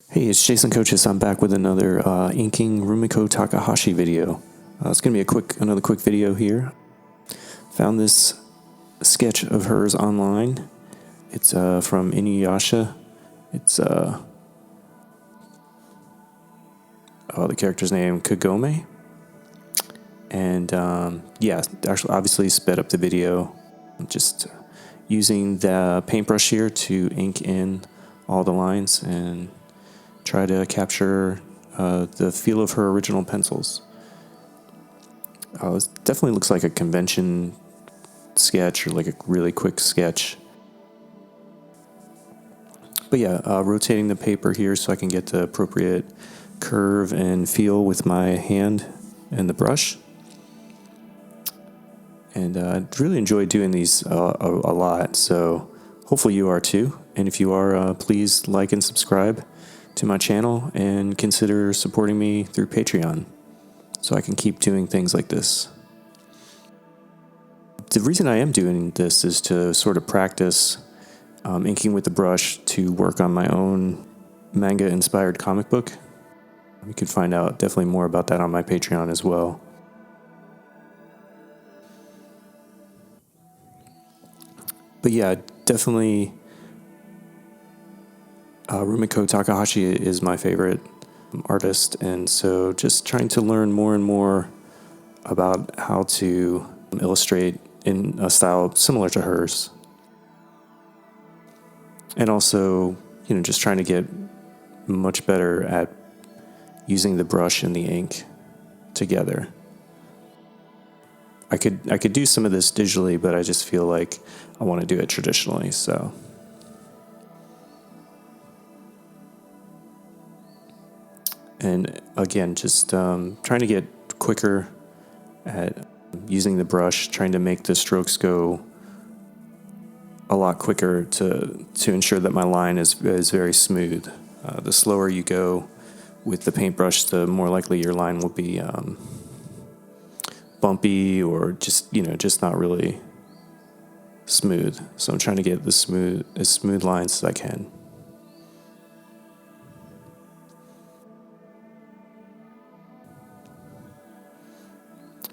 Hey, it's Jason Kochis. I'm back with another inking Rumiko Takahashi video. It's going to be another quick video here. Found this sketch of hers online. It's from InuYasha. It's the character's name Kagome, and yeah, actually, obviously sped up the video. Just using the paintbrush here to ink in all the lines and try to capture the feel of her original pencils. It definitely looks like a convention sketch or like a really quick sketch. But yeah, rotating the paper here so I can get the appropriate curve and feel with my hand and the brush. And I really enjoy doing these a lot, so hopefully you are too. And if you are, please like and subscribe to my channel and consider supporting me through Patreon so I can keep doing things like this. The reason I am doing this is to sort of practice inking with the brush to work on my own manga-inspired comic book. You can find out definitely more about that on my Patreon as well. But yeah, definitely Rumiko Takahashi is my favorite artist, and so just trying to learn more and more about how to illustrate in a style similar to hers. And also, just trying to get much better at using the brush and the ink together. I could do some of this digitally, but I just feel like I want to do it traditionally, so. And again, just trying to get quicker at using the brush, trying to make the strokes go a lot quicker to ensure that my line is very smooth. The slower you go with the paintbrush, the more likely your line will be bumpy or just not really smooth. So I'm trying to get as smooth lines as I can.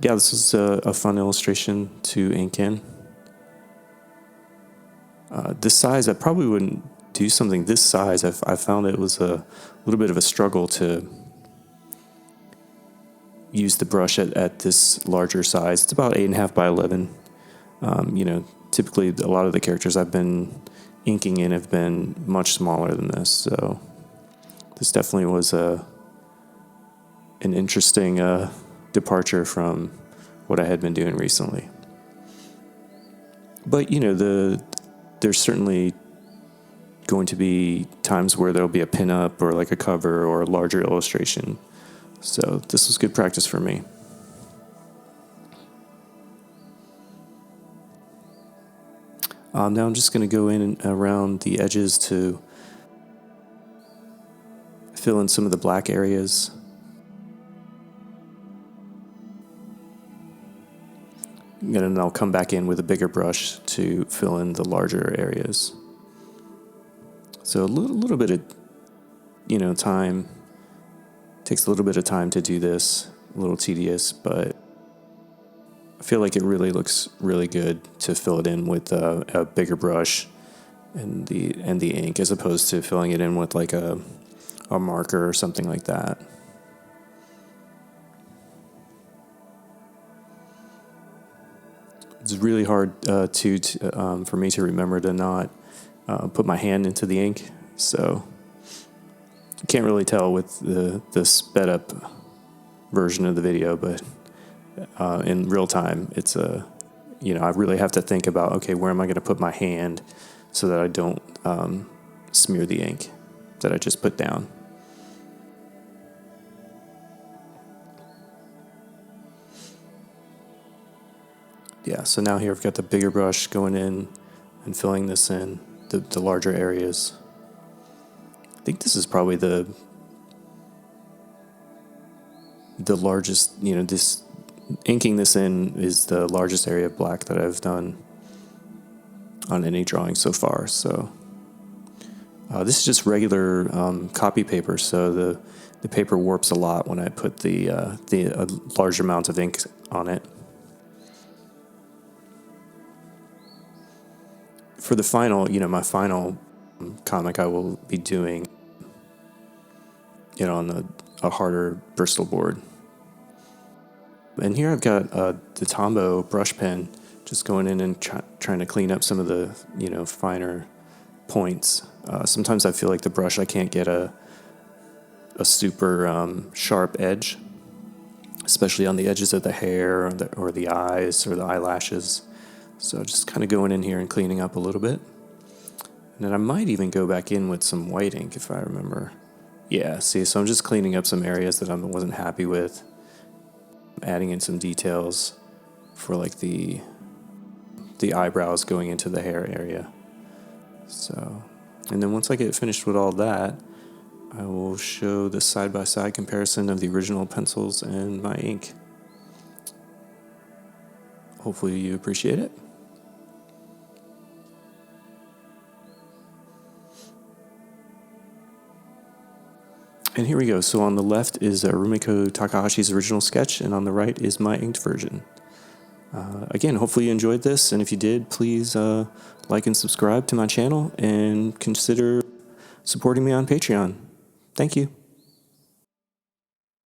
Yeah, this is a fun illustration to ink in. This size, I probably wouldn't do something this size. I found it was a little bit of a struggle to use the brush at this larger size. It's about 8.5 by 11. Typically a lot of the characters I've been inking in have been much smaller than this, so this definitely was an interesting departure from what I had been doing recently. But there's certainly going to be times where there'll be a pinup or like a cover or a larger illustration. So this was good practice for me. Now I'm just going to go in and around the edges to fill in some of the black areas. And then I'll come back in with a bigger brush to fill in the larger areas. So a little bit of time. Takes a little bit of time to do this. A little tedious, but I feel like it really looks really good to fill it in with a bigger brush and the ink, as opposed to filling it in with like a marker or something like that. It's really hard for me to remember to not put my hand into the ink, so you can't really tell with the sped up version of the video, but in real time, it's I really have to think about, okay, where am I going to put my hand so that I don't smear the ink that I just put down. Yeah, so now here I've got the bigger brush going in and filling this in, the larger areas. I think this is probably the largest, inking this in is the largest area of black that I've done on any drawing so far. So This is just regular copy paper, so the paper warps a lot when I put the large amount of ink on it. For the final, my final comic, I will be doing, on a harder Bristol board. And here I've got the Tombow brush pen, just going in and trying to clean up some of the, finer points. Sometimes I feel like the brush, I can't get a super sharp edge, especially on the edges of the hair or the eyes or the eyelashes. So just kind of going in here and cleaning up a little bit. And then I might even go back in with some white ink if I remember. Yeah, see, so I'm just cleaning up some areas that I wasn't happy with, adding in some details for like the eyebrows going into the hair area. So, and then once I get finished with all that, I will show the side-by-side comparison of the original pencils and my ink. Hopefully you appreciate it. And here we go. So on the left is Rumiko Takahashi's original sketch, and on the right is my inked version. Again, hopefully you enjoyed this, and if you did, please like and subscribe to my channel, and consider supporting me on Patreon. Thank you.